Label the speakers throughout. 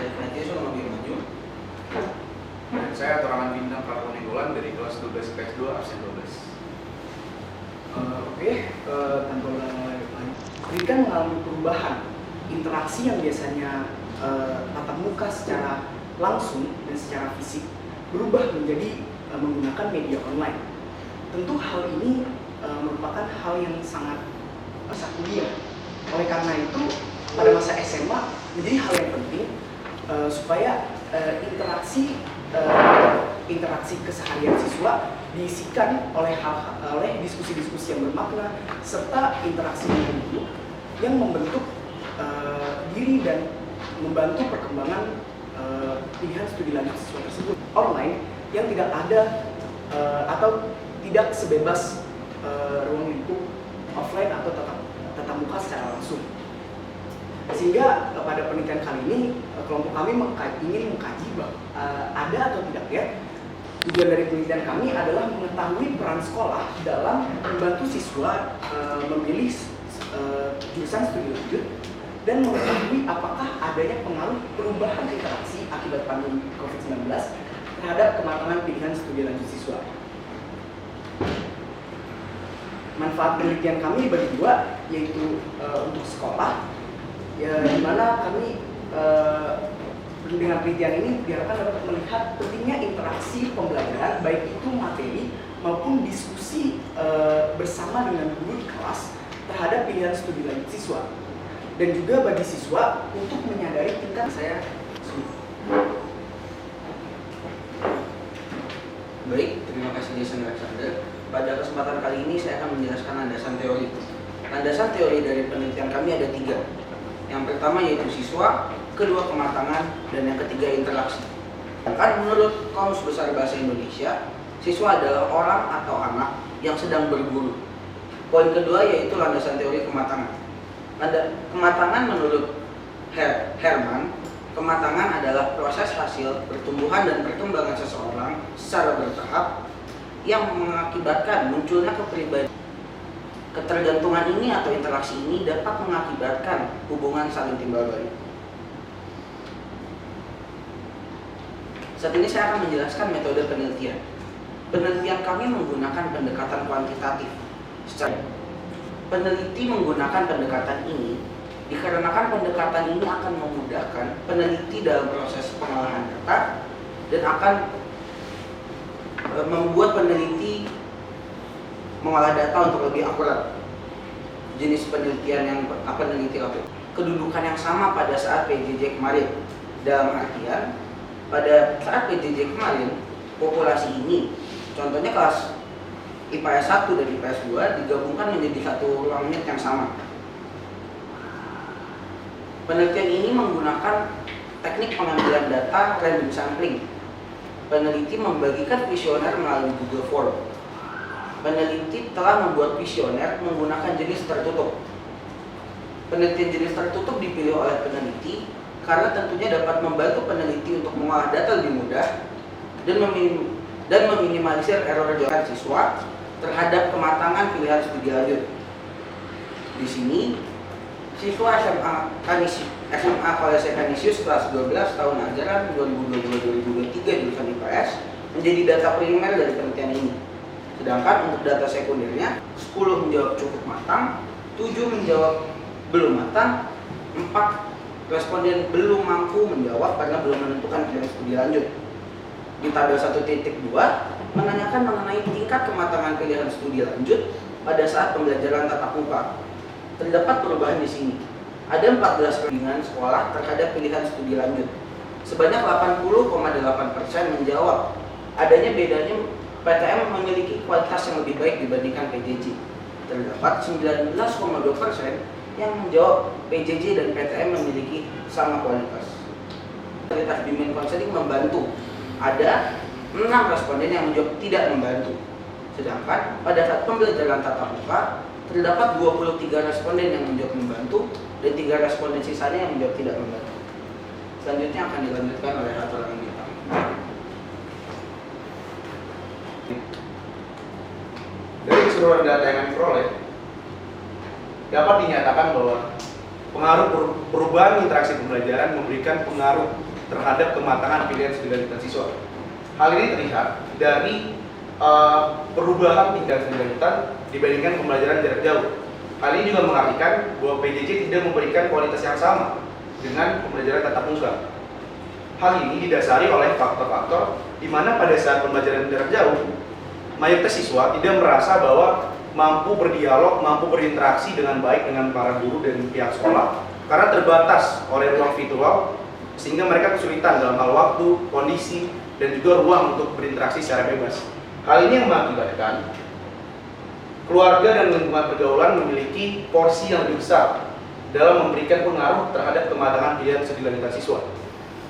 Speaker 1: Ignatius lebih maju.
Speaker 2: Dan saya Torangan Bintang Prabowo Golan dari kelas 12 IPS 2 absen 12.
Speaker 3: Tanpa ulang pendidikan mengalami perubahan. Interaksi yang biasanya tatap muka secara langsung dan secara fisik berubah menjadi menggunakan media online. Tentu hal ini merupakan hal yang sangat masa kuliah. Oleh karena itu, pada masa SMA menjadi hal yang penting supaya interaksi keseharian siswa diisikan oleh diskusi-diskusi yang bermakna serta interaksi yang membentuk diri dan membantu perkembangan pilihan studi lanjut siswa tersebut. Online yang tidak ada atau tidak sebebas ruang lingkup offline atau tatap muka secara langsung. Sehingga pada penelitian kali ini kelompok kami ingin mengkaji ada atau tidaknya. Tujuan dari penelitian kami adalah mengetahui peran sekolah dalam membantu siswa memilih jurusan studi lanjut dan mengetahui apakah adanya pengaruh perubahan interaksi akibat pandemi COVID-19 terhadap kematangan pilihan studi lanjut siswa. Manfaat penelitian kami bagi dua, yaitu untuk sekolah, di mana kami dengan penelitian ini diharapkan dapat melihat pentingnya interaksi pembelajaran, baik itu materi maupun diskusi bersama dengan guru di kelas terhadap pilihan studi lanjut siswa, dan juga bagi siswa untuk menyadari tingkat saya.
Speaker 1: Baik, terima kasih Jason Alexander. Pada kesempatan kali ini saya akan menjelaskan landasan teori. Landasan teori dari penelitian kami ada 3. Yang pertama yaitu siswa, kedua kematangan, dan yang ketiga interaksi. Sedangkan menurut Kamus Besar Bahasa Indonesia, siswa adalah orang atau anak yang sedang berguru. Poin kedua yaitu landasan teori kematangan. Kematangan menurut Herman, kematangan adalah proses hasil pertumbuhan dan perkembangan seseorang secara bertahap yang mengakibatkan munculnya kepribadian. Ketergantungan ini atau interaksi ini dapat mengakibatkan hubungan saling timbal balik. Saat ini saya akan menjelaskan metode penelitian. Penelitian kami menggunakan pendekatan kuantitatif. Peneliti menggunakan pendekatan ini dikarenakan pendekatan ini akan memudahkan peneliti dalam proses pengolahan data dan akan membuat peneliti mengolah data untuk lebih akurat. Jenis penelitian yang peneliti lakukan, kedudukan yang sama pada saat PJJ kemarin. Dalam artian, pada saat PJJ kemarin, populasi ini, contohnya kelas IPS 1 dan IPS 2 digabungkan menjadi satu ruang unit yang sama. Penelitian ini menggunakan teknik pengambilan data random sampling. Peneliti membagikan kuesioner melalui Google Form. Peneliti telah membuat kuesioner menggunakan jenis tertutup. Penelitian jenis tertutup dipilih oleh peneliti karena tentunya dapat membantu peneliti untuk mengolah data lebih mudah dan meminimalisir error jawaban siswa terhadap kematangan pilihan studi lanjut. Di sini, siswa SMA Kolese Canisius kelas 12 tahun ajaran 2022-2023 jurusan IPS menjadi data primer dari penelitian ini. Sedangkan untuk data sekundernya, 10 menjawab cukup matang, 7 menjawab belum matang, 4 responden belum mampu menjawab karena belum menentukan pilihan studi lanjut. Di tabel 1.2 menanyakan mengenai tingkat kematangan pilihan studi lanjut pada saat pembelajaran tatap muka. Terdapat perubahan di sini. Ada 14 perbandingan sekolah terhadap pilihan studi lanjut. Sebanyak 80,8% menjawab. Adanya bedanya PTM memiliki kualitas yang lebih baik dibandingkan PJJ. Terdapat 19,2% yang menjawab PJJ dan PTM memiliki sama kualitas. Kualitas bimbingan konseling membantu. Ada 6 responden yang menjawab tidak membantu. Sedangkan pada saat pembelajaran tatap muka terdapat 23 responden yang menjawab membantu dan 3 responden sisanya yang menjawab tidak membantu. Selanjutnya akan dilanjutkan oleh Torangan Bintang.
Speaker 2: Dari keseluruhan data yang diperoleh, dapat dinyatakan bahwa pengaruh perubahan interaksi pembelajaran memberikan pengaruh terhadap kematangan pilihan studi lanjutan siswa. Hal ini terlihat dari perubahan tingkat studi lanjutan dibandingkan pembelajaran jarak jauh. Hal ini juga mengartikan bahwa PJJ tidak memberikan kualitas yang sama dengan pembelajaran tatap muka. Hal ini didasari oleh faktor-faktor di mana pada saat pembelajaran jarak jauh, mayoritas siswa tidak merasa bahwa mampu berdialog, mampu berinteraksi dengan baik dengan para guru dan pihak sekolah karena terbatas oleh ruang virtual, sehingga mereka kesulitan dalam hal waktu, kondisi, dan juga ruang untuk berinteraksi secara bebas. Hal ini yang mengakibatkan keluarga dan lingkungan pergaulan memiliki porsi yang lebih besar dalam memberikan pengaruh terhadap kematangan pilihan studi lanjutan siswa.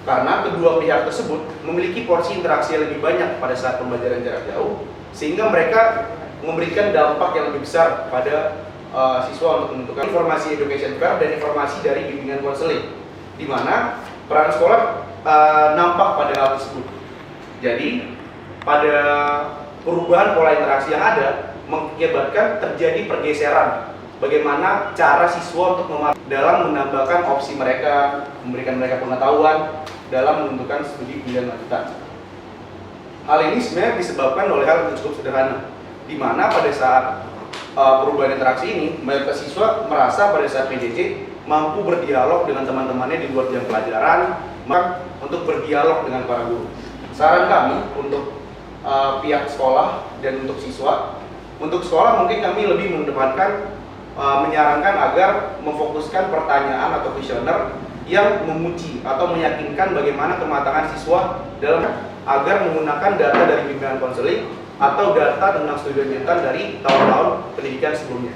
Speaker 2: Karena kedua pihak tersebut memiliki porsi interaksi yang lebih banyak pada saat pembelajaran jarak jauh, sehingga mereka memberikan dampak yang lebih besar pada siswa untuk menentukan informasi education fair dan informasi dari bimbingan konseling, di mana peran sekolah nampak pada hal tersebut. Jadi pada perubahan pola interaksi yang ada mengakibatkan terjadi pergeseran bagaimana cara siswa untuk dalam menambahkan opsi mereka, memberikan mereka pengetahuan dalam menentukan studi pilihan lanjutan. Hal ini sebenarnya disebabkan oleh hal yang cukup sederhana, di mana pada saat perubahan interaksi ini, mayoritas siswa merasa pada saat PJJ mampu berdialog dengan teman-temannya di luar jam pelajaran, untuk berdialog dengan para guru. Saran kami untuk pihak sekolah dan untuk siswa, untuk sekolah mungkin kami lebih mengedepankan menyarankan agar memfokuskan pertanyaan atau kuesioner yang memuji atau meyakinkan bagaimana kematangan siswa dalam agar menggunakan data dari bimbingan konseling atau data tentang studi lanjutan dari tahun-tahun pendidikan sebelumnya.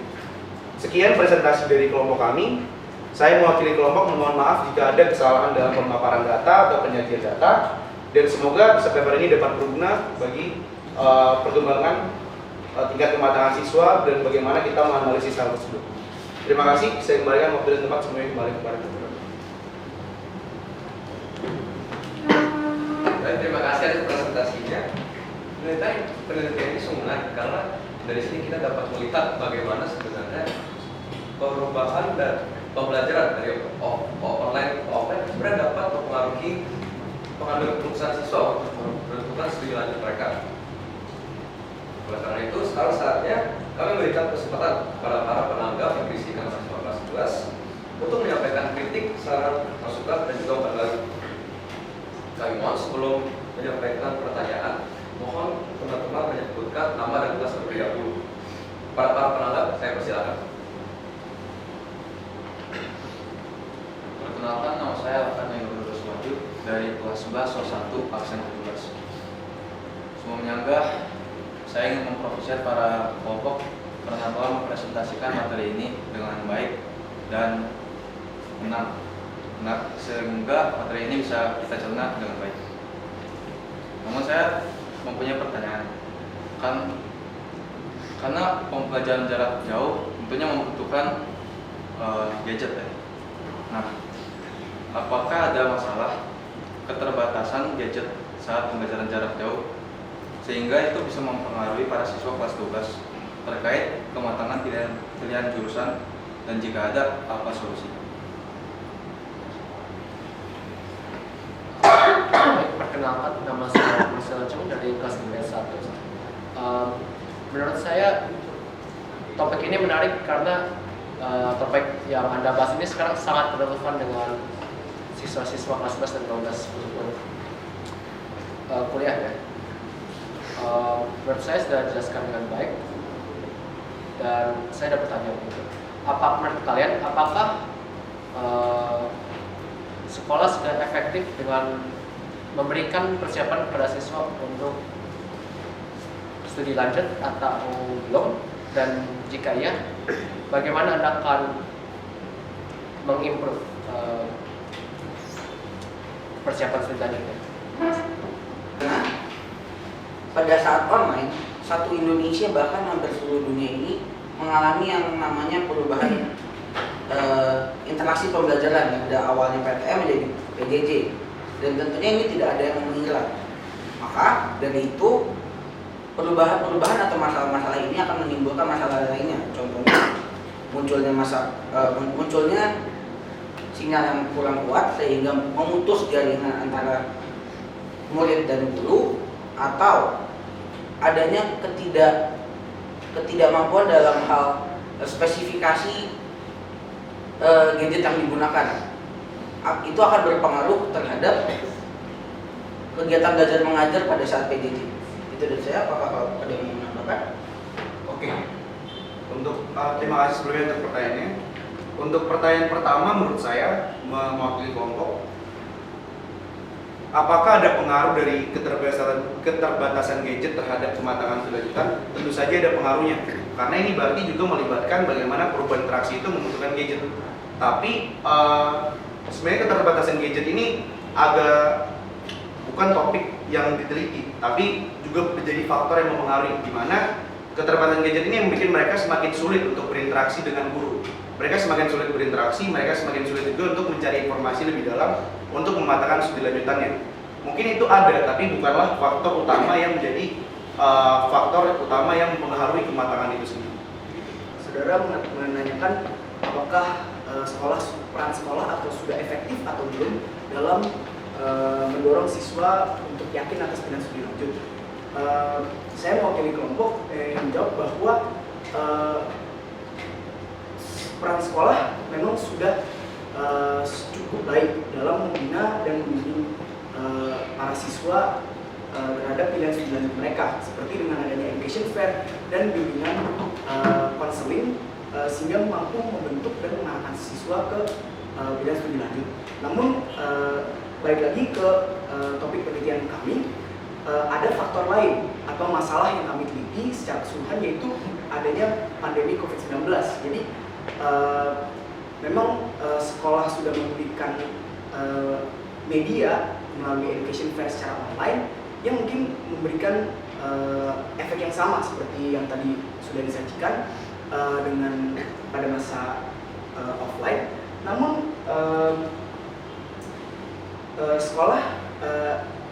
Speaker 2: Sekian presentasi dari kelompok kami. Saya mewakili kelompok memohon maaf jika ada kesalahan dalam pemaparan data atau penyajian data, dan semoga paper ini dapat berguna bagi perkembangan tingkat kematangan siswa dan bagaimana kita menganalisis hal tersebut. Terima kasih. Saya kembalikan waktu dan tempat semuanya kembali kepada Bapak.
Speaker 4: Terima kasih atas presentasinya. Penelitian ini sungguh menarik karena dari sini kita dapat melihat bagaimana sebenarnya perubahan dan pembelajaran dari online ke offline sebenarnya dapat mempengaruhi pengambilan keputusan siswa untuk menentukan studi lanjut mereka. Oleh karena itu, sekarang saatnya kami memberikan kesempatan kepada para penanggap yang berisikan mahasiswa kelas 11 untuk menyampaikan kritik, saran, masukan, dan juga umpan balik. Kami mohon sebelum menyampaikan pertanyaan, mohon teman-teman menyebutkan nama dan kelas terlebih dahulu. Para penanggap, saya persilakan.
Speaker 5: Perkenalkan, nama saya Alkan Yudhus Wajud dari kelas 11 1 absen 17. Semua menyanggah, saya ingin memprofesikan para kelompok karena telah mempresentasikan materi ini dengan baik dan benar, sehingga materi ini bisa kita cerna dengan baik. Namun saya mempunyai pertanyaan, karena pembelajaran jarak jauh tentunya membutuhkan gadget ya. Nah, apakah ada masalah keterbatasan gadget saat pembelajaran jarak jauh sehingga itu bisa mempengaruhi para siswa kelas 12 terkait kematangan pilihan jurusan, dan jika ada, apa solusinya?
Speaker 6: Perkenalkan, nama saya Marcel Chung dari kelas 1. Menurut saya topik ini menarik karena topik yang Anda bahas ini sekarang sangat relevan dengan siswa-siswa kelas 11 dan 12 untuk kuliah ya. Menurut saya sudah dijelaskan dengan baik, dan saya ada pertanyaan itu. Menurut kalian, apakah sekolah sudah efektif dengan memberikan persiapan kepada siswa untuk studi lanjut atau belum? Dan jika iya, bagaimana Anda akan mengimprove persiapan studi lanjutnya?
Speaker 1: Pada saat online, satu Indonesia bahkan hampir seluruh dunia ini mengalami yang namanya perubahan interaksi pembelajaran yang ada awalnya PTM menjadi PJJ, dan tentunya ini tidak ada yang menghilang. Maka dari itu perubahan atau masalah-masalah ini akan menimbulkan masalah lainnya. Contohnya munculnya sinyal yang kurang kuat sehingga memutus jaringan antara murid dan guru, atau adanya ketidakmampuan dalam hal spesifikasi gadget yang digunakan. Itu akan berpengaruh terhadap kegiatan belajar mengajar pada saat PJJ. Itu dari saya. Apakah ada yang mau menambahkan?
Speaker 2: Oke. Untuk terima kasih sebelumnya untuk pertanyaannya. Untuk pertanyaan pertama, menurut saya mewakili kelompok, apakah ada pengaruh dari keterbatasan gadget terhadap kematangan kelanjutan? Tentu saja ada pengaruhnya, karena ini berarti juga melibatkan bagaimana perubahan interaksi itu membutuhkan gadget. Tapi sebenarnya keterbatasan gadget ini agak bukan topik yang diteliti, tapi juga menjadi faktor yang mempengaruhi, di mana keterbatasan gadget ini yang bikin mereka semakin sulit untuk berinteraksi dengan guru. Mereka semakin sulit berinteraksi, mereka semakin sulit juga untuk mencari informasi lebih dalam untuk mematangkan studi lanjutannya. Mungkin itu ada, tapi bukanlah faktor utama yang menjadi faktor utama yang mempengaruhi kematangan itu sendiri.
Speaker 3: Saudara menanyakan apakah peran sekolah atau sudah efektif atau belum dalam mendorong siswa untuk yakin atas pilihan studi lanjut. Saya mewakili kelompok yang menjawab bahwa peran sekolah memang sudah cukup baik dalam membina dan membimbing para siswa terhadap pilihan studi lanjut mereka, seperti dengan adanya education fair dan bimbingan konseling sehingga mampu membentuk dan mengarahkan siswa ke pilihan studi lanjut. Namun balik lagi ke topik penelitian kami, ada faktor lain atau masalah yang kami teliti secara keseluruhan, yaitu adanya pandemi COVID-19. Jadi memang sekolah sudah memberikan media melalui education fair secara online yang mungkin memberikan efek yang sama seperti yang tadi sudah disajikan dengan pada masa offline. Namun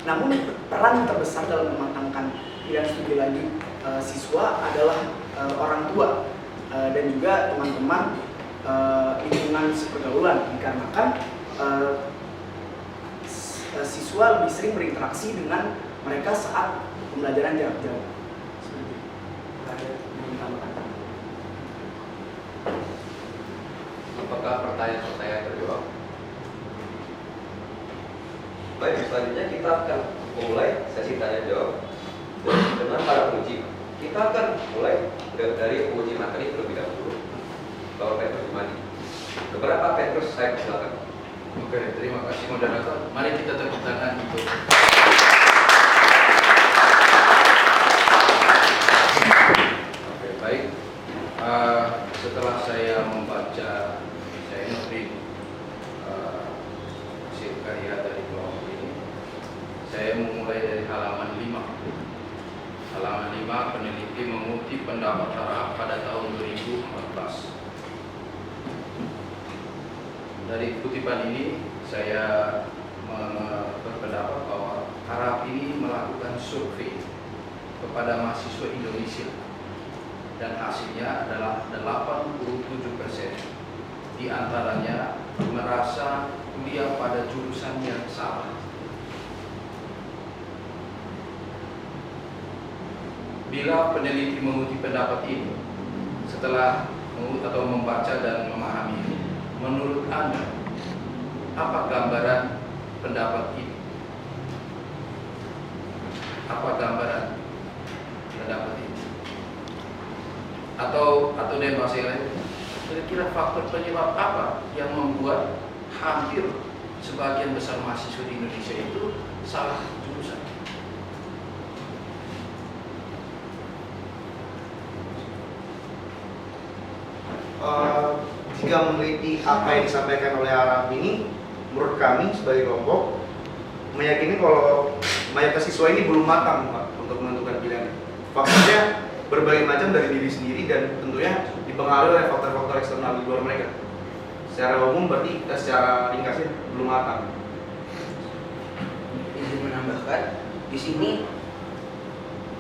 Speaker 3: namun peran terbesar dalam mematangkan pilihan studi lanjut siswa adalah orang tua dan juga teman-teman lingkungan sepergaulan, dikarenakan siswa lebih sering berinteraksi dengan mereka saat pembelajaran jarak jauh. Ada yang ditambahkan?
Speaker 4: Apakah pertanyaan-pertanyaan terjawab? Baik, selanjutnya kita akan memulai sesi tanya jawab dengan para penguji. Kita akan mulai dari penguji materi terlebih dahulu, Bapak Petrus Jumadi. Beberapa Petrus, saya silakan.
Speaker 5: Oke, terima kasih moderator. Mari kita tepuk tangan untuk Oke, baik. Setelah saya membaca, saya ngeprint hasil karya dari kelompok ini, saya memulai dari halaman 5. Halaman 5, peneliti mengutip pendapat Harap pada tahun 2014. Dari kutipan ini, saya berpendapat bahwa Harap ini melakukan survei kepada mahasiswa Indonesia, dan hasilnya adalah 87% di antaranya merasa kuliah pada jurusan yang salah. Bila peneliti mengutip pendapat ini, setelah membaca dan memahami ini, menurut Anda, apa gambaran pendapat ini? Apa gambaran pendapat ini? Atau dengan bahasa lain, kira-kira faktor penyebab apa yang membuat hampir sebagian besar mahasiswa di Indonesia itu salah jurusan?
Speaker 2: Jika meneliti apa yang disampaikan oleh Harap ini, menurut kami sebagai kelompok meyakini kalau mayoritas siswa ini belum matang, Pak, untuk menentukan pilihan. Faktornya berbagai macam dari diri sendiri dan tentunya dipengaruhi oleh faktor-faktor eksternal di luar mereka. Secara umum berarti secara ringkasnya belum matang.
Speaker 1: Izin menambahkan, di sini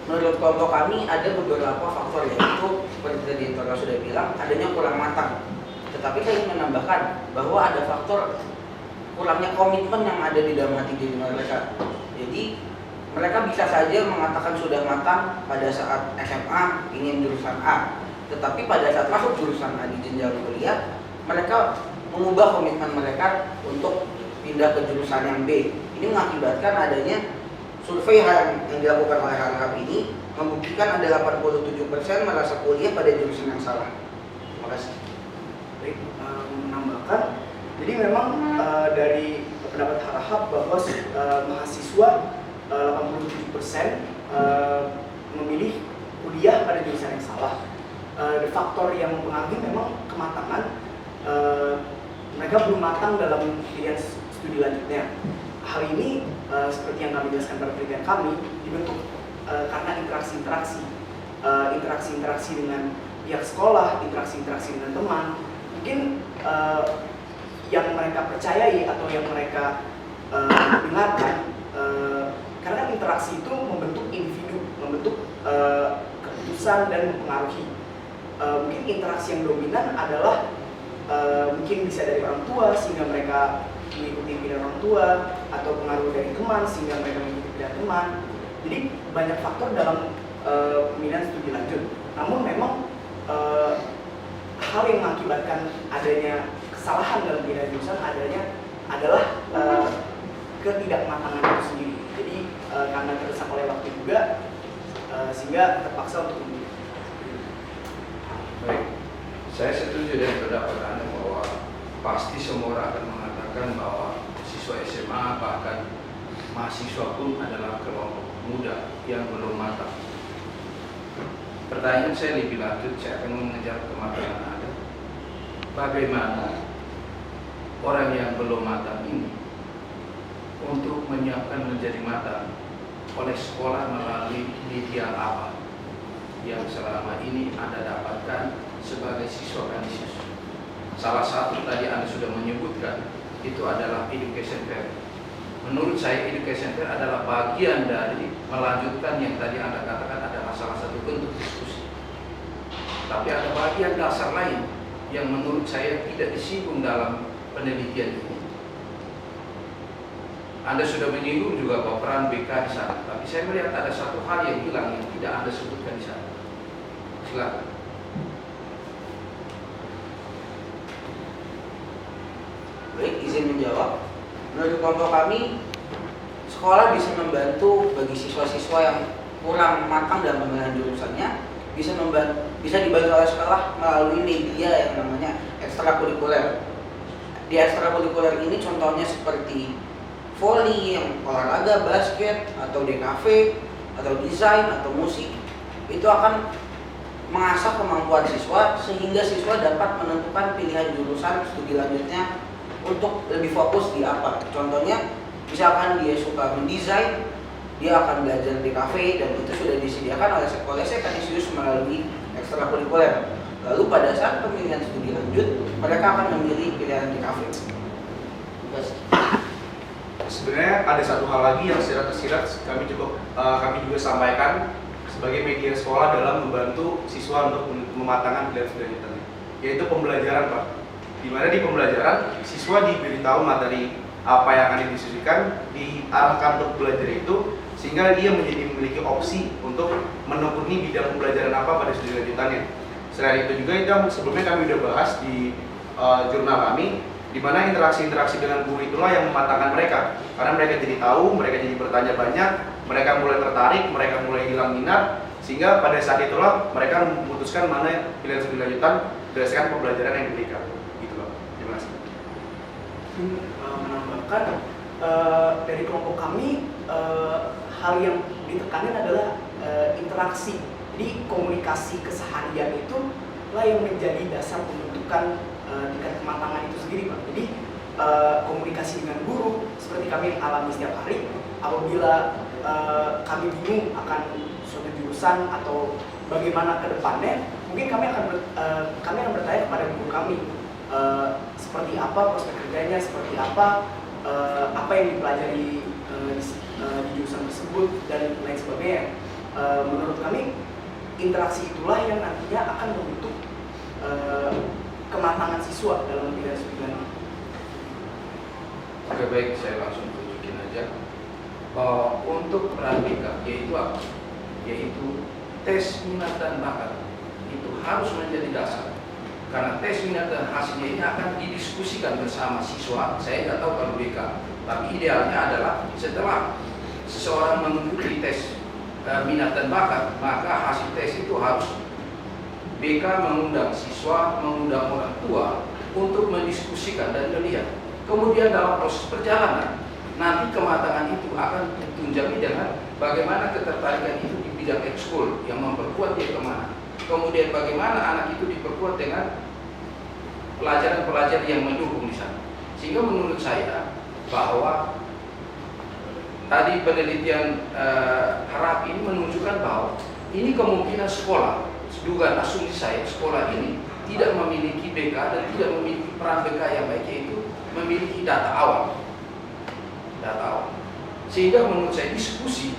Speaker 1: menurut kelompok kami ada beberapa faktor, yaitu seperti tadi Tora sudah bilang, adanya kurang matang Tetapi saya ingin menambahkan bahwa ada faktor kurangnya komitmen yang ada di dalam hati diri mereka. Jadi mereka bisa saja mengatakan sudah matang pada saat SMA ingin jurusan A, tetapi pada saat masuk jurusan A di jenjang kuliah, mereka mengubah komitmen mereka untuk pindah ke jurusan yang B. Ini mengakibatkan adanya survei yang dilakukan oleh Harhab ini membuktikan ada 87% merasa kuliah pada jurusan yang salah. Terima kasih.
Speaker 3: Baik, menambahkan, jadi memang dari pendapat Harhab bahwa mahasiswa 87% memilih kuliah pada jurusan yang salah. Faktor yang mempengaruhi memang kematangan, mereka belum matang dalam pilihan studi lanjutnya. Hal ini seperti yang kami jelaskan pada penelitian kami dibentuk karena interaksi dengan pihak sekolah, interaksi dengan teman. Mungkin yang mereka percayai atau yang mereka dengarkan, karena kan interaksi itu membentuk individu, membentuk keputusan dan mempengaruhi. Mungkin interaksi yang dominan adalah mungkin bisa dari orang tua sehingga mereka mengikuti pilihan orang tua, atau pengaruh dari teman sehingga mereka mengikuti pilihan teman. Jadi banyak faktor dalam pemilihan studi lanjut. Namun memang hal yang mengakibatkan adanya kesalahan dalam pilihan jurusan adalah ketidakmatangan itu sendiri. Jadi karena terdesak oleh waktu juga, sehingga terpaksa untuk memilih.
Speaker 7: Baik, saya setuju dengan pendapat Anda bahwa pasti semua orang akan mengatakan bahwa siswa SMA bahkan mahasiswa pun adalah kelompok muda yang belum matang. Pertanyaan saya lebih lanjut, saya akan mengejar kematangan Anda. Bagaimana orang yang belum matang ini untuk menyiapkan menjadi matang oleh sekolah melalui media apa yang selama ini Anda dapatkan sebagai siswa kandisis? Salah satu tadi Anda sudah menyebutkan itu adalah education fair. Menurut saya education fair adalah bagian dari melanjutkan yang tadi Anda katakan adalah salah satu bentuk diskusi. Tapi ada bagian dasar lain yang menurut saya tidak disinggung dalam penelitian ini. Anda sudah menyinggung juga bahwa peran BK di sana, tapi saya melihat ada satu hal yang hilang yang tidak Anda sebutkan di sana. Silakan.
Speaker 1: Baik, izin menjawab. Menurut kelompok kami, sekolah bisa membantu bagi siswa-siswa yang kurang matang dalam pemilihan jurusannya, bisa dibantu oleh sekolah melalui media yang namanya ekstrakurikuler. Di ekstrakurikuler ini contohnya seperti voli, yang olahraga, basket, atau DKV, atau desain, atau musik. Itu akan mengasah kemampuan siswa sehingga siswa dapat menentukan pilihan jurusan studi lanjutnya untuk lebih fokus di apa. Contohnya, misalkan dia suka mendesain, dia akan belajar di kafe dan itu sudah disediakan oleh sekolah kanisius melalui ekstrakurikuler. Lalu pada saat pemilihan studi lanjut, mereka akan memilih pilihan di kafe.
Speaker 2: Sebenarnya ada satu hal lagi yang secara tersirat kami juga sampaikan sebagai media sekolah dalam membantu siswa untuk mematangkan pilihan studi lanjutannya, yaitu pembelajaran, Pak. Di mana di pembelajaran siswa diberitahu materi apa yang akan didiskusikan, diarahkan untuk belajar itu, sehingga dia memiliki opsi untuk menekuni bidang pembelajaran apa pada studi lanjutannya. Selain itu juga yang sebelumnya kami sudah bahas di jurnal kami, di mana interaksi-interaksi dengan guru itulah yang mematangkan mereka, karena mereka jadi tahu, mereka jadi bertanya banyak, mereka mulai tertarik, mereka mulai hilang minat, sehingga pada saat itulah mereka memutuskan mana pilihan studi lanjutan berdasarkan pembelajaran yang diberikan. Gitu loh. Terima kasih.
Speaker 3: Menambahkan dari kelompok kami, hal yang ditekankan adalah interaksi. Jadi komunikasi keseharian itu lah yang menjadi dasar pembentukan tingkat kematangan itu sendiri, Pak. Jadi komunikasi dengan guru seperti kami yang alami setiap hari, apabila kami bingung akan suatu jurusan atau bagaimana ke depannya, mungkin kami akan bertanya kepada guru kami seperti apa prospek kerjanya, seperti apa yang dipelajari di jurusan tersebut dan lain sebagainya. Menurut kami interaksi itulah yang nantinya akan membentuk kematangan siswa dalam bidang studi.
Speaker 7: Oke, baik, saya langsung tunjukin aja. Untuk peran BK yaitu apa? Yaitu tes minat dan bakat itu harus menjadi dasar. Karena tes minat dan hasilnya ini akan didiskusikan bersama siswa. Saya tidak tahu kalau BK, tapi idealnya adalah setelah seseorang mengikuti tes minat dan bakat, maka hasil tes itu harus BK mengundang siswa, mengundang orang tua untuk mendiskusikan dan melihat. Kemudian dalam proses perjalanan, nanti kematangan itu akan ditunjangi dengan bagaimana ketertarikan itu di bidang ekskul yang memperkuat dia kemana. Kemudian bagaimana anak itu diperkuat dengan pelajaran-pelajaran yang mendukung di sana. Sehingga menurut saya bahwa tadi penelitian Harap ini menunjukkan bahwa ini kemungkinan sekolah, dugaan asumsi saya, sekolah ini tidak memiliki BK dan tidak memiliki peran BK yang baik, yaitu memiliki data awal. Sehingga menurut saya diskusi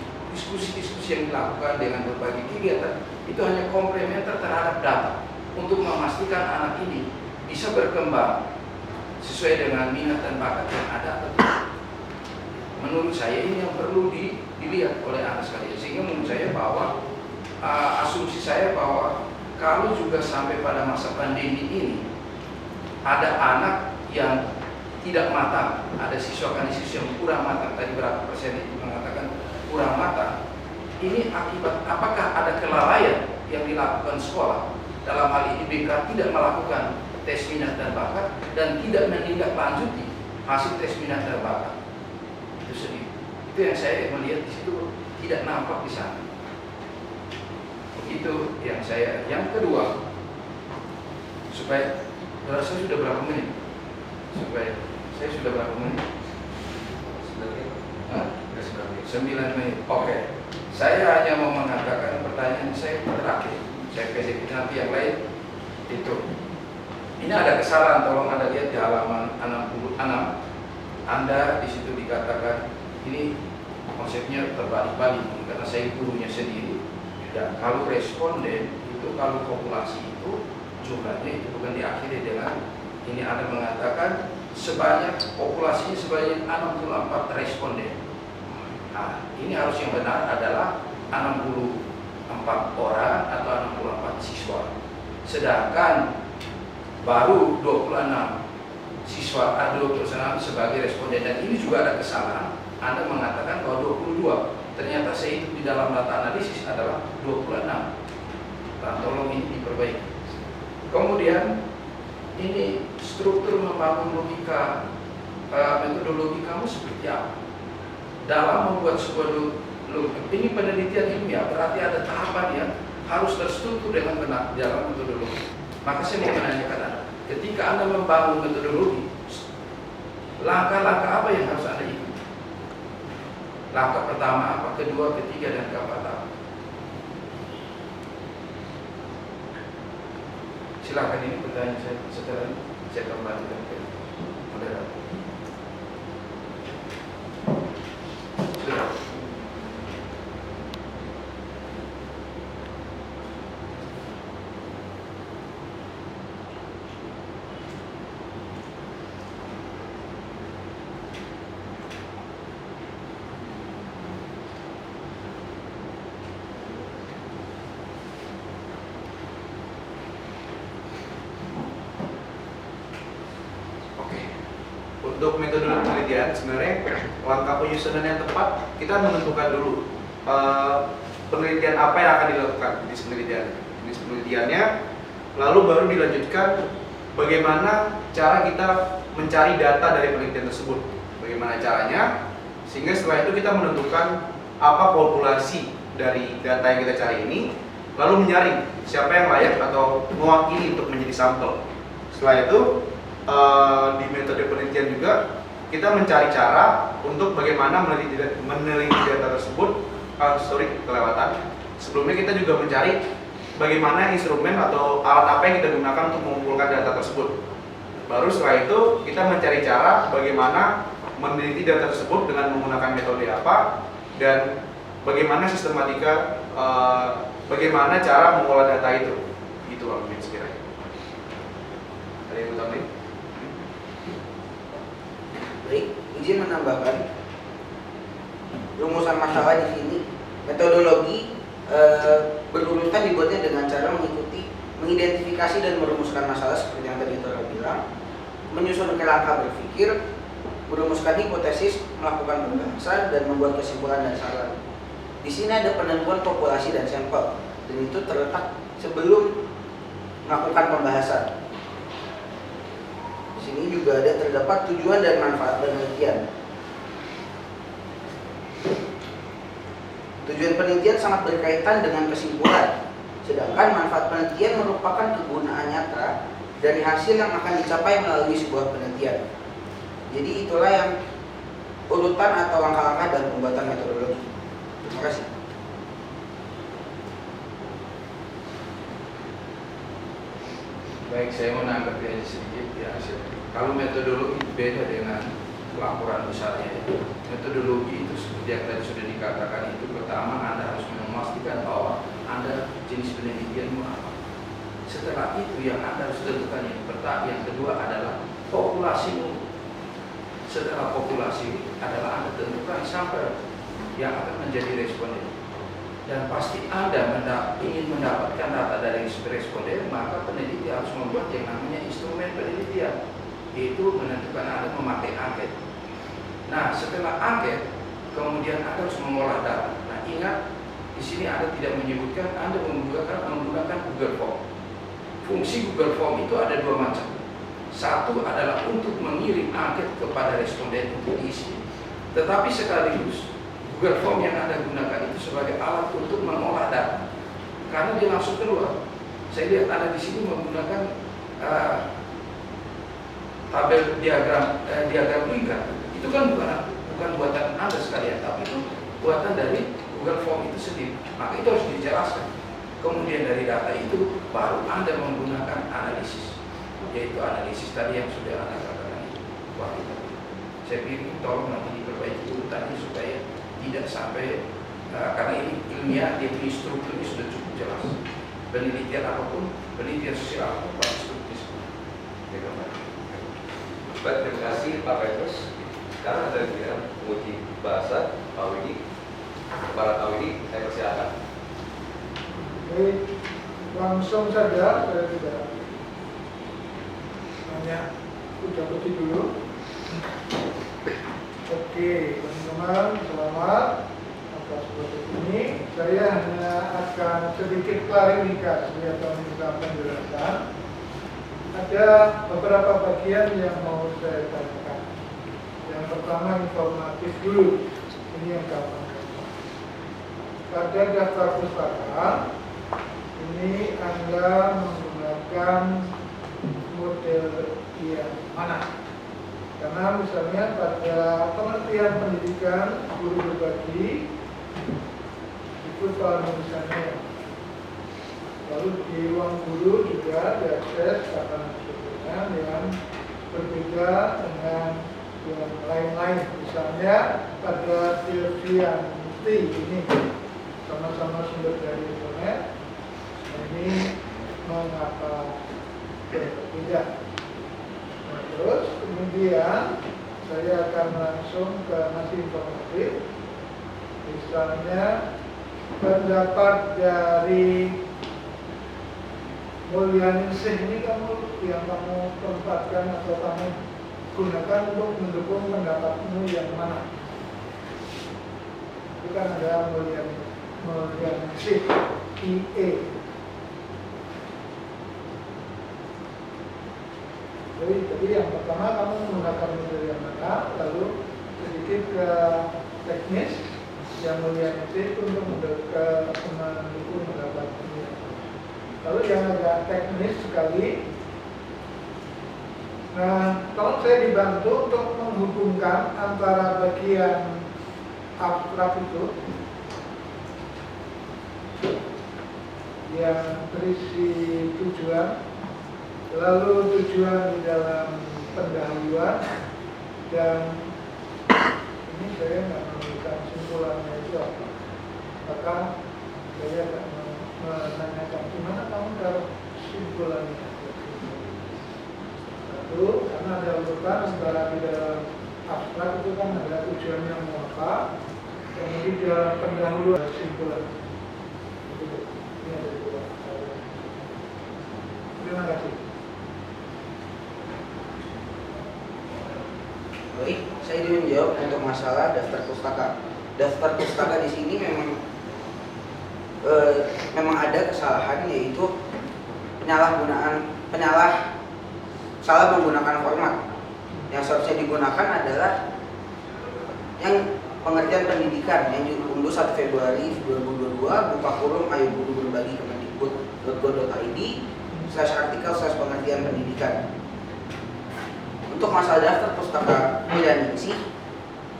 Speaker 7: yang dilakukan dengan berbagai kegiatan itu hanya komplementer terhadap data untuk memastikan anak ini bisa berkembang sesuai dengan minat dan bakat yang ada atau tidak. Menurut saya ini yang perlu dilihat oleh anak sekalian. Sehingga menurut saya bahwa asumsi saya bahwa kalau juga sampai pada masa pandemi ini ada anak yang tidak matang, ada siswa yang kurang matang, tadi berapa persen itu mengatakan kurang matang, ini akibat apakah ada kelalaian yang dilakukan sekolah, dalam hal ini BK tidak melakukan tes minat dan bakat dan tidak menindaklanjuti hasil tes minat dan bakat itu sendiri. Itu yang saya melihat di situ tidak nampak di sana. Itu yang saya. Yang kedua, supaya saya sudah berapa menit? Saya sudah berapa menit? 9 menit. Oke. Saya hanya mau mengatakan pertanyaan saya terakhir. Saya kasih nanti yang lain itu. Ini ada kesalahan, tolong Anda lihat di halaman 66. Anda di situ dikatakan ini konsepnya terbalik-balik karena saya gurunya sendiri. Ya, kalau responden itu, kalau populasi itu jumlahnya itu bukan diakhiri dengan ini. Anda mengatakan sebanyak populasinya sebanyak 64 responden. Nah, ini harus yang benar adalah 64 orang atau 64 siswa. Sedangkan baru 26 siswa, 26 sebagai responden. Dan ini juga ada kesalahan. Anda mengatakan bahwa 22. Ternyata saya itu di dalam data analisis adalah 26. Nah, tolong ini diperbaiki. Kemudian ini struktur membangun logika, metodologi kamu seperti apa? Dalam membuat sebuah ini penelitian ilmiah, berarti ada tahapan yang harus terstruktur dengan benar dalam metodologi. Maka saya mau menanyakan Anda, ketika Anda membangun metodologi, langkah-langkah apa yang harus Anda ikuti? Langkah pertama apa, kedua, ketiga, dan keempat apa? Silakan, ini pertanyaan saya. Setelah ini saya kembalikan ke moderator. Silakan.
Speaker 2: Untuk metode penelitian, sebenarnya langkah penyusunan yang tepat kita menentukan dulu penelitian apa yang akan dilakukan jenis penelitiannya, lalu baru dilanjutkan bagaimana cara kita mencari data dari penelitian tersebut, bagaimana caranya, sehingga setelah itu kita menentukan apa populasi dari data yang kita cari ini, lalu menyaring siapa yang layak atau mewakili untuk menjadi sampel. Setelah itu di metode penelitian juga kita mencari cara untuk bagaimana meneliti data tersebut. Sebelumnya kita juga mencari bagaimana instrumen atau alat apa yang kita gunakan untuk mengumpulkan data tersebut. Baru setelah itu kita mencari cara bagaimana meneliti data tersebut dengan menggunakan metode apa dan bagaimana sistematika, bagaimana cara mengolah data itu. Gitu Pak Min sekiranya.
Speaker 4: Ada yang mau tambahin?
Speaker 1: Baik, izin menambahkan rumusan masalah di sini metodologi berurutan dibuatnya dengan cara mengidentifikasi dan merumuskan masalah seperti yang tadi Tora bilang, menyusun kerangka berpikir, merumuskan hipotesis, melakukan pembahasan, dan membuat kesimpulan dan saran. Di sini ada penentuan populasi dan sampel, dan itu terletak sebelum melakukan pembahasan. Di sini juga ada terdapat tujuan dan manfaat penelitian. Tujuan penelitian sangat berkaitan dengan kesimpulan, sedangkan manfaat penelitian merupakan kegunaan nyata dari hasil yang akan dicapai melalui sebuah penelitian. Jadi itulah yang urutan atau langkah-langkah dalam pembuatan metodologi. Terima kasih.
Speaker 7: Baik, saya mau menanggapi aja sedikit ya. Kalau metodologi beda dengan laporan besarnya. Metodologi itu seperti yang tadi sudah dikatakan, itu pertama Anda harus memastikan bahwa Anda jenis penelitianmu apa. Setelah itu yang Anda harus tentukan yang kedua adalah populasimu. Setelah populasi adalah Anda tentukan sampel yang akan menjadi responden. Dan pasti Anda ingin mendapatkan data dari responden, maka peneliti harus membuat yang namanya instrumen penelitian, yaitu menentukan Anda memakai angket. Nah, setelah angket, kemudian Anda harus mengolah data. Nah, ingat di sini Anda tidak menyebutkan Anda menggunakan Google Form. Fungsi Google Form itu ada dua macam. Satu adalah untuk mengirim angket kepada responden untuk diisi. Tetapi sekaligus Google Form yang Anda gunakan itu sebagai alat untuk mengolah data. Karena dia langsung keluar. Saya lihat Anda di sini menggunakan tabel diagram lingkar. Itu kan bukan buatan Anda sekalian, tapi itu buatan dari Google Form itu sendiri. Maka itu harus dijelaskan. Kemudian dari data itu baru Anda menggunakan analisis, yaitu analisis tadi yang sudah Anda katakan itu. Saya pikir tolong nanti diperbaiki urutannya supaya tidak sampai karena ini ilmiah, dia punya strukturnya sudah cukup jelas. Penelitian apapun, penelitian sosial apapun, pasti struktur.
Speaker 4: Baik, terima kasih Pak Petrus. Sekarang ada yang menguji bahasa Pak Widi. Kepada Pak Widi, saya persilakan.
Speaker 8: Baik, langsung saja, saya tidak banyak ucapkan dulu. Oke, teman-teman, selamat atas proses ini. Saya hanya akan sedikit klarifikasi atau minta penjelasan. Ada beberapa bagian yang mau saya tanyakan. Yang pertama informatif dulu. Ini yang gampang-gampang. Pada daftar pustaka ini Anda menggunakan model yang mana? Karena misalnya pada Kementerian Pendidikan guru berbagi itu soal misalnya, lalu di ruang guru juga diakses karena sebetulnya yang berbeda dengan yang lain-lain. Misalnya pada Tirvianti ini sama-sama sumber dari internet, ini mengapa berbeda? Nah, terus kemudian saya akan langsung ke masih informatif. Misalnya pendapat dari Mulyaningsih ini yang kamu tempatkan atau kamu gunakan untuk mendukung pendapatmu yang mana? Itu kan ada Mulyaningsih IE. Jadi yang pertama kamu menggunakan model yang mana, lalu sedikit ke teknis yang Mulyaningsih untuk mendukung pendapatmu. Lalu yang agak teknis sekali. Nah, kalau saya dibantu untuk menghubungkan antara bagian abstrak itu yang berisi tujuan, lalu tujuan di dalam pendahuluan, dan ini saya nggak menemukan simpulannya itu apa. Maka saya akan menanyakan gimana kamu taruh simpulannya. itu karena ada urutan secara di dalam abstrak itu kan ada tujuannya mau apa, kemudian di dalam pendahuluan kesimpulan. Ini ada dua. Terima kasih.
Speaker 1: Baik, saya ingin menjawab untuk masalah daftar pustaka. Daftar pustaka di sini memang ada kesalahan, yaitu salah menggunakan format. Yang seharusnya digunakan adalah yang pengertian pendidikan yang diunduh 1 Februari 2022 buka kurung ayo guru berbagi kemendikbud.go.id/artikel/pengertian pendidikan. Untuk masalah daftar pustaka Milyaningsih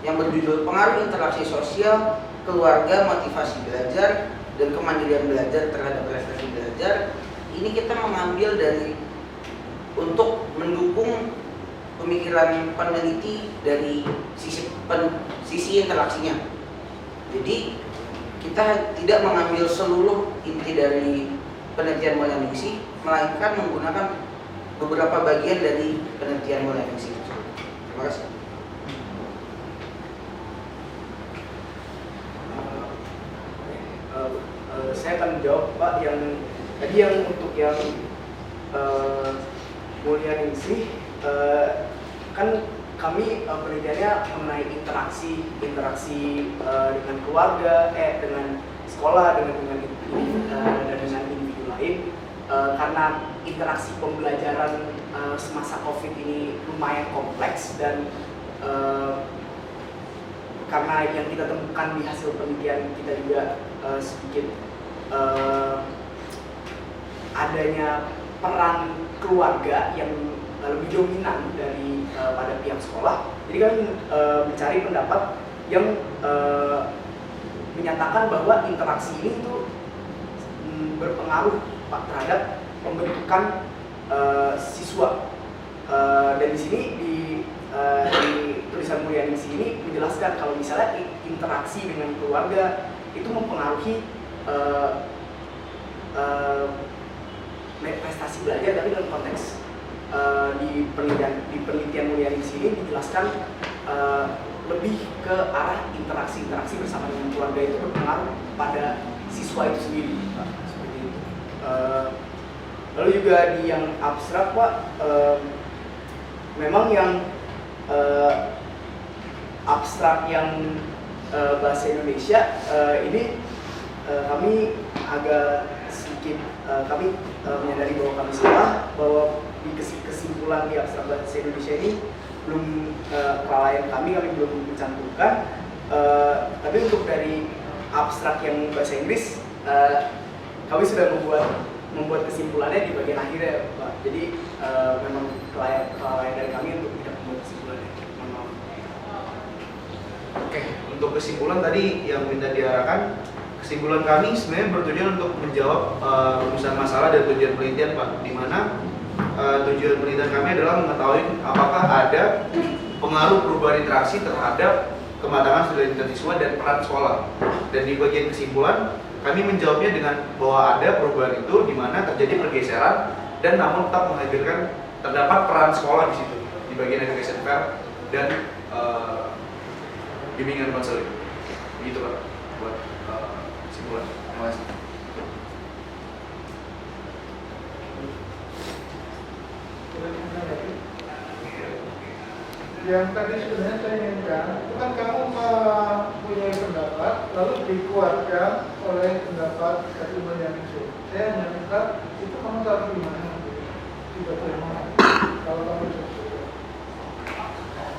Speaker 1: yang berjudul pengaruh interaksi sosial, keluarga, motivasi belajar, dan kemandirian belajar terhadap prestasi belajar, ini kita mengambil dari untuk mendukung pemikiran peneliti dari sisi interaksinya. Jadi kita tidak mengambil seluruh inti dari penelitian Milyaningsih, melainkan menggunakan beberapa bagian dari penelitian Milyaningsih. Terima kasih.
Speaker 3: Saya akan menjawab Pak yang tadi yang untuk yang Milyaningsih, kan kami penelitiannya mengenai interaksi dengan keluarga, dengan sekolah, dengan individu lain. Karena interaksi pembelajaran semasa COVID ini lumayan kompleks dan karena yang kita temukan di hasil penelitian kita juga sedikit adanya peran keluarga yang lebih dominan dari pada pihak sekolah. Jadi kami mencari pendapat yang menyatakan bahwa interaksi ini itu berpengaruh terhadap pembentukan siswa. Dan di sini di tulisan Milyaningsih ini menjelaskan kalau misalnya interaksi dengan keluarga itu mempengaruhi prestasi belajar, tapi dalam konteks di penelitian Milyaningsih ini dijelaskan lebih ke arah interaksi bersama dengan keluarga itu berpengaruh pada siswa itu sendiri. Seperti itu. Lalu juga di yang abstrak Pak, memang yang abstrak yang bahasa Indonesia ini kami agak sedikit kami menyadari bahwa kami salah, bahwa di kesimpulan di abstrak bahasa Indonesia ini belum kelalaian kami belum mencantumkan. Tapi untuk dari abstrak yang bahasa Inggris kami sudah membuat kesimpulannya di bagian akhirnya Pak. Jadi memang kelalaian dari kami untuk tidak membuat kesimpulannya.
Speaker 2: Oke, untuk kesimpulan tadi yang minta diarahkan, kesimpulan kami sebenarnya bertujuan untuk menjawab rumusan masalah dan tujuan penelitian Pak, di mana tujuan penelitian kami adalah mengetahui apakah ada pengaruh perubahan interaksi terhadap kematangan studi siswa dan peran sekolah. Dan di bagian kesimpulan kami menjawabnya dengan bahwa ada perubahan itu di mana terjadi pergeseran dan namun tetap menghadirkan terdapat peran sekolah di situ di bagian education fair dan bimbingan konseling. Begitu Pak buat kesimpulan. Terima kasih.
Speaker 8: Yang tadi sebenarnya saya inginkan, itu kan kamu mempunyai pendapat, lalu dikuatkan oleh pendapat dari Milyaningsih. Saya hanya minta, itu kamu taruh di mana? Di bagaimana? Kalau kamu sesuai.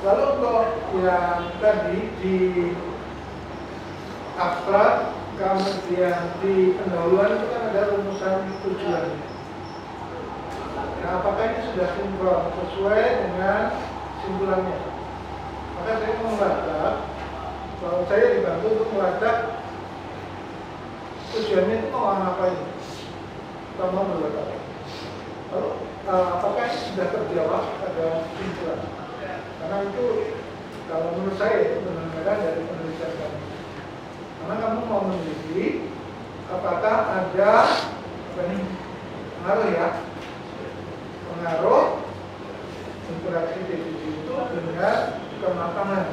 Speaker 8: Lalu untuk yang tadi di abstrak, kemudian di pendahuluan itu kan ada rumusan tujuan. Nah, apakah ini sudah sinkron sesuai dengan simpulannya? Maka saya melacak, bahwa saya dibantu untuk melacak tujuannya itu mau ngapain, pertama melacak. Lalu apakah ini sudah terjawab pada simpulan? Karena itu kalau menurut saya itu benar-benar dari penelitian kami. Karena kamu mau meneliti apakah ada pengaruh lapangan.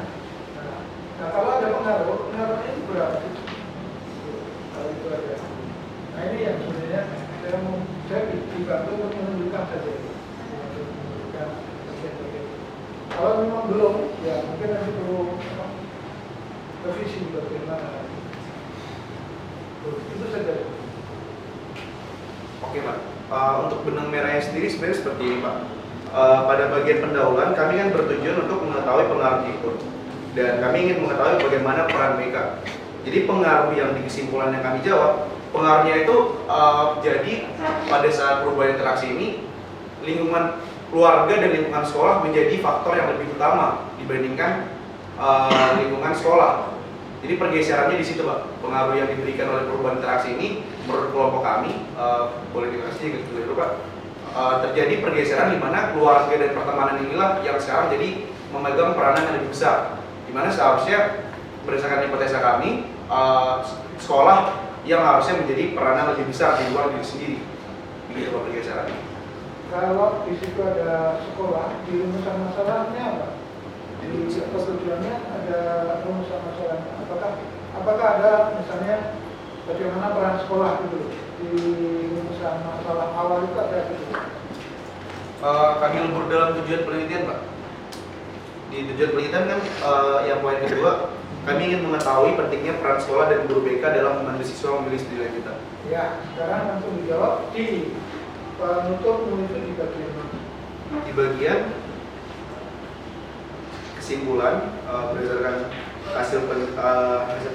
Speaker 8: Nah kalau ada pengaruhnya itu berapa sih? Kalau itu ada. Nah ini yang sebenarnya saya dibantu untuk menunjukkan saja. Menunjukkan bagian-bagian. Kalau memang belum, ya mungkin nanti perlu revisi bagaimana. Itu saja.
Speaker 2: Oke Pak, untuk benang merahnya sendiri sebenarnya seperti ini Pak. Pada bagian pendahuluan kami kan bertujuan untuk mengetahui pengaruh itu, dan kami ingin mengetahui bagaimana peran mereka. Jadi pengaruh yang di kesimpulan yang kami jawab, pengaruhnya itu jadi pada saat perubahan interaksi ini, lingkungan keluarga dan lingkungan sekolah menjadi faktor yang lebih utama dibandingkan lingkungan sekolah. Jadi pergeserannya di situ Pak, pengaruh yang diberikan oleh perubahan interaksi ini menurut kelompok kami, boleh dikasih dulu Pak, terjadi pergeseran di mana keluarga dan pertemanan inilah yang sekarang jadi memegang peranan yang lebih besar, di mana seharusnya berdasarkan hipotesa kami, sekolah yang harusnya menjadi peranan lebih besar di luar diri sendiri. Begitu Pak pergeserannya.
Speaker 8: Kalau di situ ada sekolah, di rumusan masalahnya apa? Di pertujuannya ada rumusan masalahnya. Apakah ada misalnya bagaimana peran sekolah gitu di rumusan masalah awal itu ada gitu?
Speaker 2: Kami lebur dalam tujuan penelitian Pak. Di tujuan penelitian kan yang poin kedua, kami ingin mengetahui pentingnya peran sekolah dan guru BK dalam membantu siswa memilih studi lanjutan.
Speaker 8: Ya, sekarang langsung dijawab di penutup itu di bagian mana?
Speaker 2: Di bagian kesimpulan berdasarkan hasil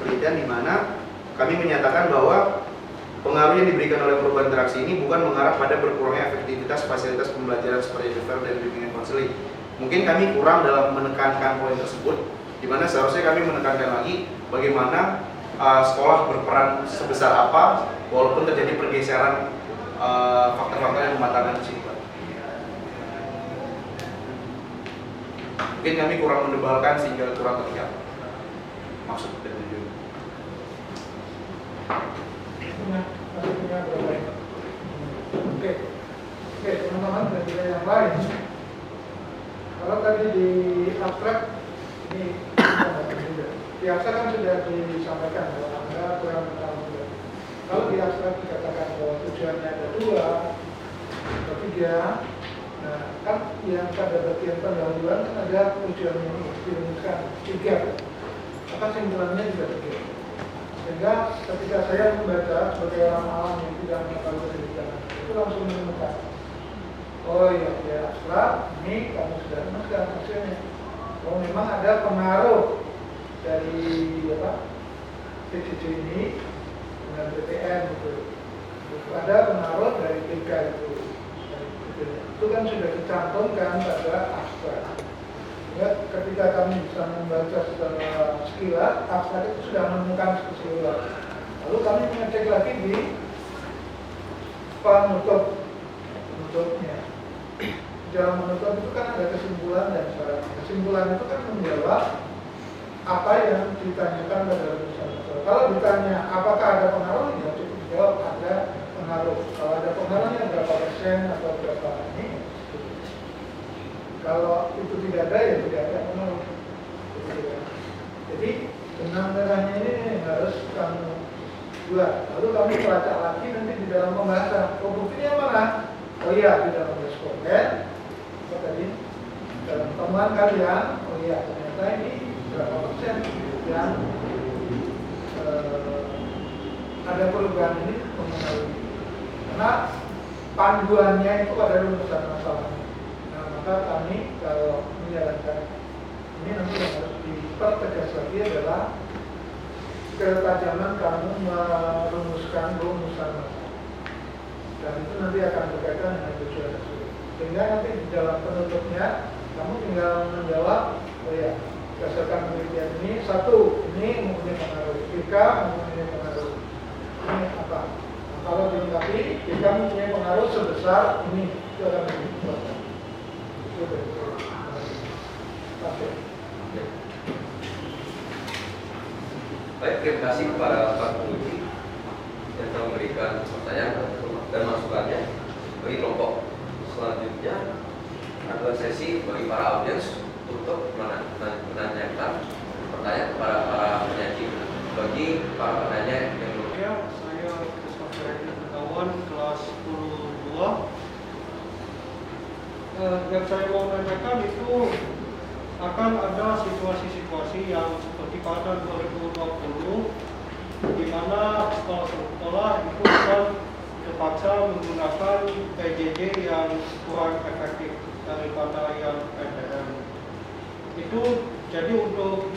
Speaker 2: penelitian di mana kami menyatakan bahwa pengaruh yang diberikan oleh perubahan interaksi ini bukan mengarah pada berkurangnya efektivitas fasilitas pembelajaran seperti tutor dan bimbingan konseling. Mungkin kami kurang dalam menekankan poin tersebut, di mana seharusnya kami menekankan lagi bagaimana sekolah berperan sebesar apa walaupun terjadi pergeseran faktor-faktor yang mematangkan di sini Pak. Mungkin kami kurang mendebalkan sehingga kurang terlihat maksud dan tujuan.
Speaker 8: Punya berapa ini? Oke, teman-teman dan juga yang lain. Kalau tadi di abstrak ini di abstrak kan sudah disampaikan bahwa Anda kurang mengetahui. Kalau di abstrak dikatakan bahwa tujuannya ada 2 atau 3, nah kan yang pada bagian pendahuluan kan ada tujuannya ini dirumuskan 3. Maka simpulannya juga 3. Sehingga ketika saya membaca sebagai orang awam yang tidak mengetahui pendidikan itu langsung menemukan, oh iya, ya abstrak ini kamu sudah menemukan hasilnya. Oh memang ada pengaruh dari PJJ ini dengan BPN gitu. Ada pengaruh dari PK itu. Itu kan sudah dicantumkan pada abstrak. Ya, ketika kami bisa membaca secara sekilas, abstrak itu sudah menemukan kesimpulan. Lalu kami mengecek lagi di penutupnya. Dalam menutup itu kan ada kesimpulan dan syarat. Kesimpulan itu kan menjawab apa yang ditanyakan pada rumusan. Kalau ditanya apakah ada pengaruh, ya cukup dijawab ada pengaruh. Kalau ada pengaruhnya berapa persen atau berapa ini. Kalau itu tidak ada, ya tidak ada pengaruh. Jadi benang merahnya ini harus kamu buat. Lalu kami pelacak lagi nanti di dalam pembahasan. Oh buktinya mana? Oh iya di dalam responden. Apa tadi? Dalam temuan kalian. Oh iya ternyata ini berapa persen yang ada perubahan ini mengenai. Karena panduannya itu pada rumusan masalahnya. Maka kami kalau menjalankan ini nanti yang harus dipertegas lagi adalah ketajaman kamu merumuskan rumusan masalah. Dan itu nanti akan berkaitan dengan tujuan tersebut. Sehingga nanti di dalam penutupnya kamu tinggal menjawab, oh ya, berdasarkan penelitian ini, 1, ini mempunyai pengaruh, 3 mempunyai pengaruh. Ini apa? Nah, kalau dilengkapi, 3 mempunyai pengaruh sebesar ini, itu akan dibuat.
Speaker 4: Baik, terima kasih kepada Pak Penguji yang telah memberikan pertanyaan dan masukannya. Bagi kelompok selanjutnya adalah sesi bagi para audiens untuk menanyakan pertanyaan kepada para penyaji. Bagi para penanya yang belum.
Speaker 9: Saya Christopher Gunawan, kelas 10-2. Yang saya mau tanyakan itu akan ada situasi-situasi yang seperti pada 2020 di mana sekolah-sekolah itu akan terpaksa menggunakan PJJ yang kurang efektif daripada yang PTM. Itu jadi untuk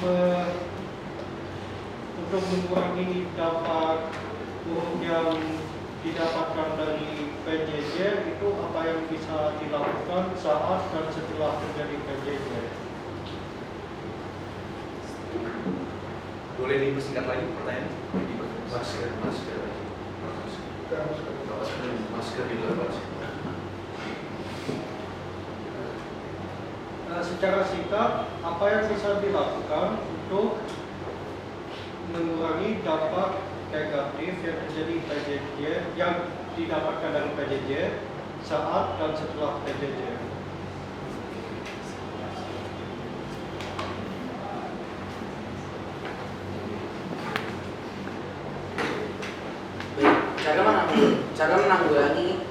Speaker 9: mengurangi dampak buruk yang didapatkan dari PJJ, itu apa yang bisa dilakukan saat dan setelah terjadi PJJ?
Speaker 2: Boleh dipersingkat lagi pertanyaan?
Speaker 7: Masker di luar.
Speaker 9: Secara singkat, apa yang bisa dilakukan untuk mengurangi dampak negatif yang terjadi PJJ yang didapatkan dari PJJ saat dan setelah PJJ?
Speaker 1: Cara menanggulangi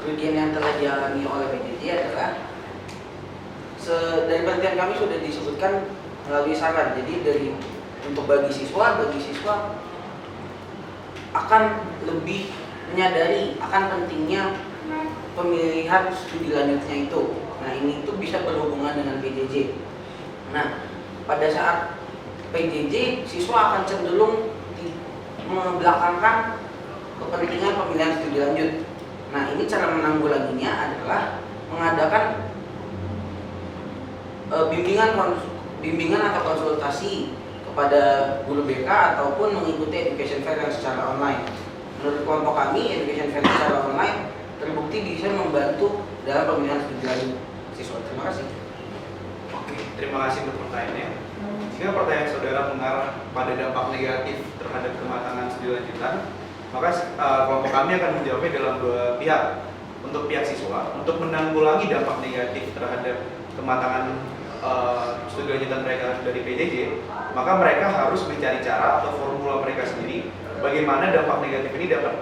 Speaker 1: kerugian yang telah dialami oleh PJJ adalah dari penelitian kami sudah disebutkan melalui saran. Jadi untuk bagi siswa akan lebih menyadari akan pentingnya pemilihan studi lanjutnya itu. Nah, ini itu bisa berhubungan dengan PJJ. Nah, pada saat PJJ, siswa akan cenderung membelakangkan kepentingan pemilihan studi lanjut. Nah, ini cara menanggulanginya adalah mengadakan bimbingan atau konsultasi kepada guru BK ataupun mengikuti education fair yang secara online. Menurut kelompok kami, education fair secara online terbukti bisa membantu dalam pemilihan studi lanjut siswa. Terima kasih.
Speaker 2: Oke, terima kasih untuk pertanyaannya. Jika pertanyaan saudara mengarah pada dampak negatif terhadap kematangan studi lanjutan, maka kelompok kami akan menjawabnya dalam dua pihak. Untuk pihak siswa, untuk menanggulangi dampak negatif terhadap kematangan studi lanjutan mereka dari PJJ, maka mereka harus mencari cara atau formula mereka sendiri bagaimana dampak negatif ini dapat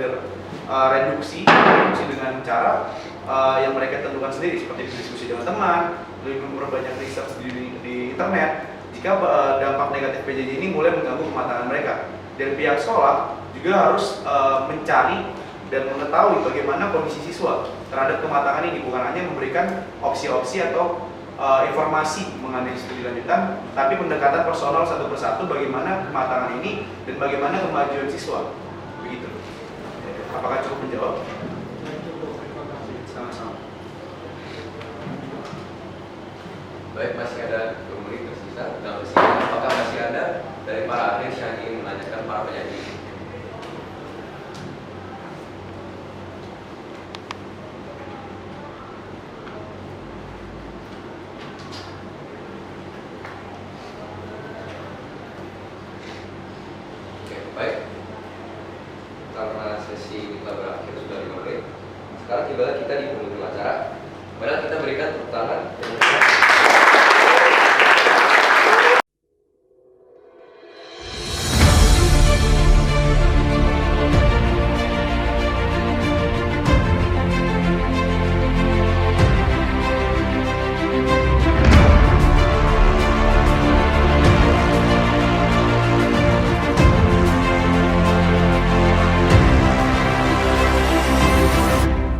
Speaker 2: reduksi dengan cara yang mereka tentukan sendiri, seperti diskusi dengan teman, lebih memperbanyak riset di internet jika dampak negatif PJJ ini mulai mengganggu kematangan mereka. Dan pihak sekolah juga harus mencari dan mengetahui bagaimana kondisi siswa terhadap kematangan ini, bukan hanya memberikan opsi-opsi atau informasi mengenai studi lanjutan, tapi pendekatan personal satu persatu bagaimana kematangan ini dan bagaimana kemajuan siswa. Begitu. Apakah cukup menjawab? Sama-sama.
Speaker 4: Baik, masih ada 2 menit tersisa. Apakah masih ada dari para ahli yang ingin menanyakan para penyanyi? Baik, karena sesi kita berakhir sudah 5 menit. Sekarang tiba kita di penghujung acara. Mari kita berikan tepuk tangan